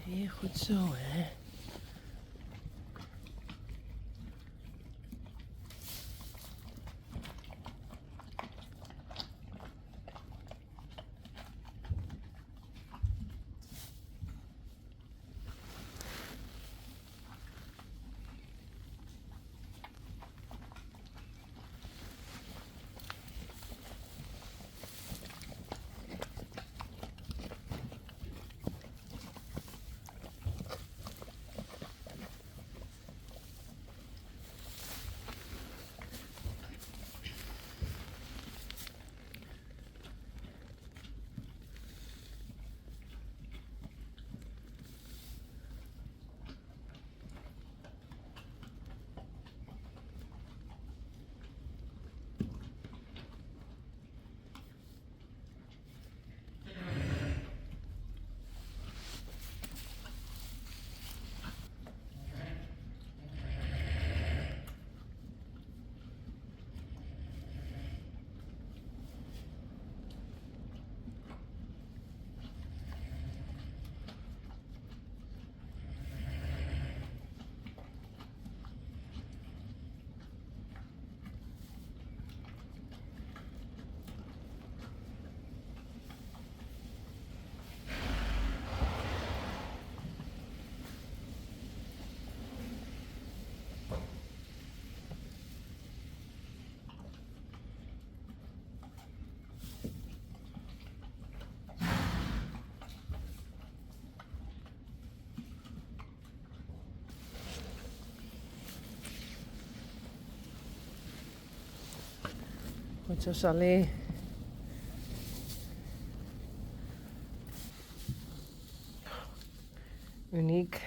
Heel goed zo, hè. Goed zo, Sally. Uniek.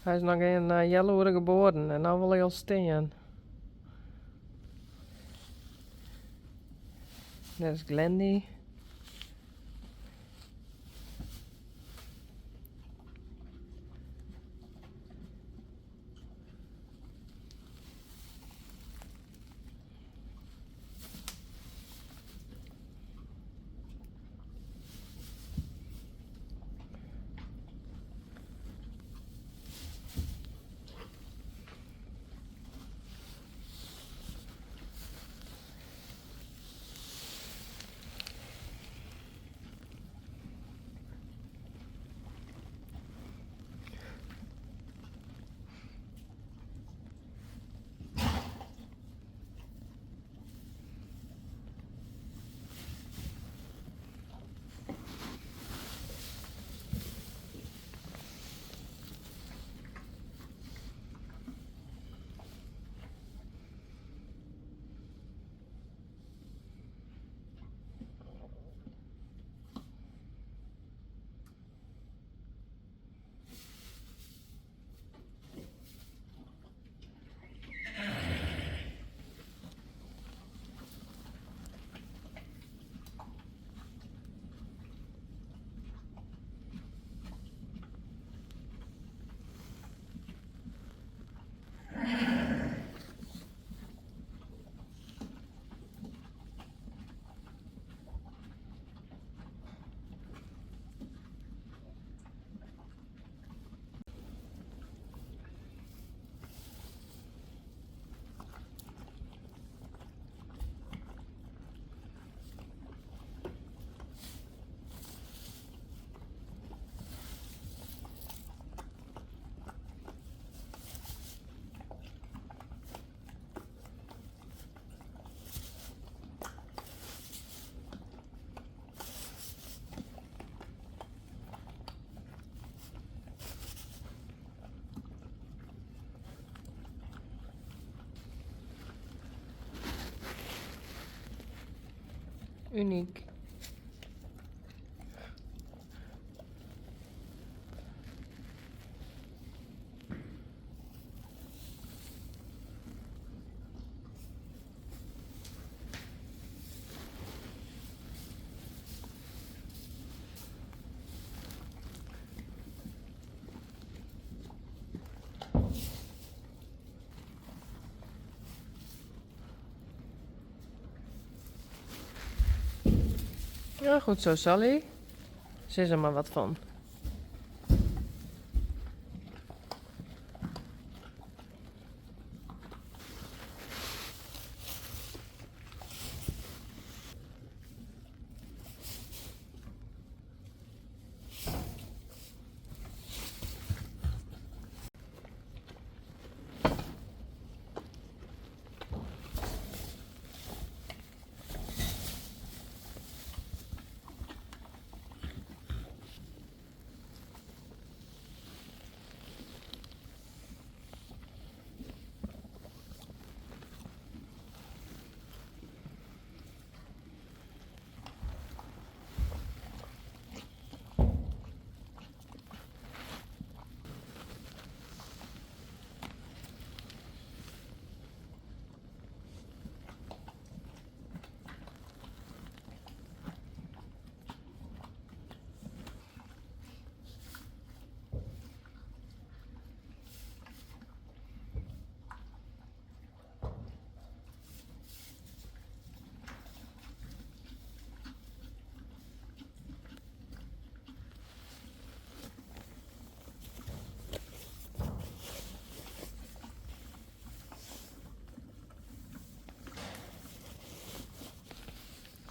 Hij is nog in Jelloeren geboren en nou wil hij al staan. Dat is Glendy. Uniek. Ja, goed zo, Sally. Ze is er maar wat van.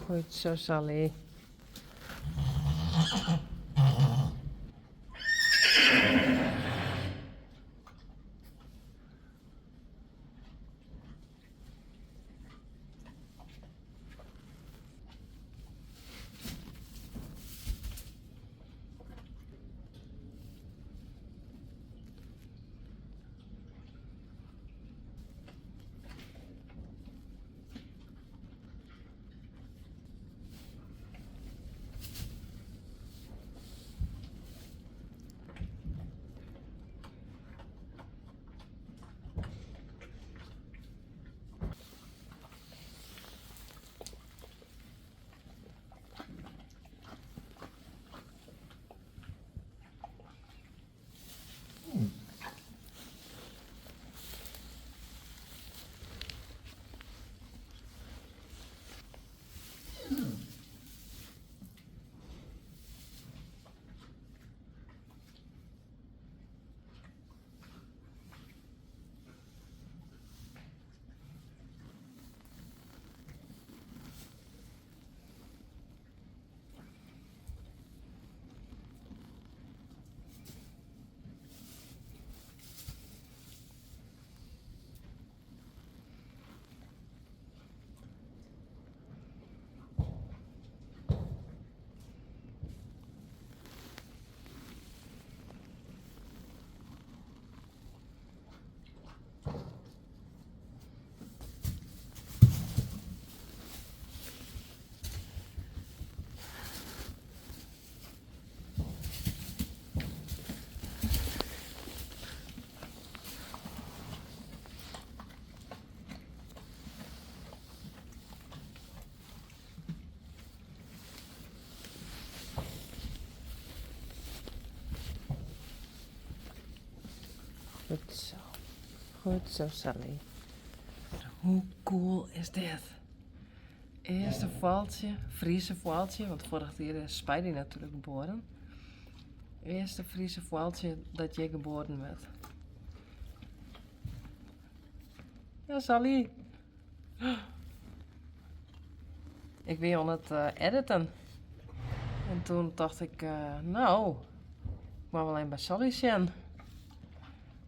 Goed zo, Sally. Goed zo. Goed zo, Sally. Hoe cool is dit? Eerste vaaltje, Friese vaaltje, want vorig jaar is Spidey natuurlijk geboren. Eerste Friese vaaltje dat je geboren werd. Ja, Sally. Ik ben aan het editen. En toen dacht ik, nou, ik mag wel alleen bij Sally zijn.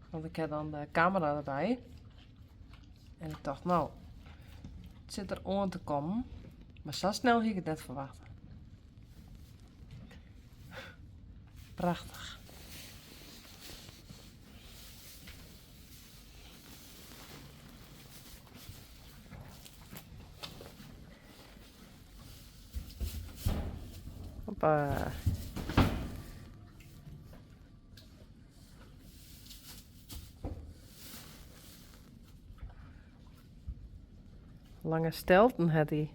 Want ik heb dan de camera erbij. En ik dacht, nou, het zit er aan te komen. Maar zo snel hier ik het net verwachten. Prachtig. Hoppa. Lange stelten had hij.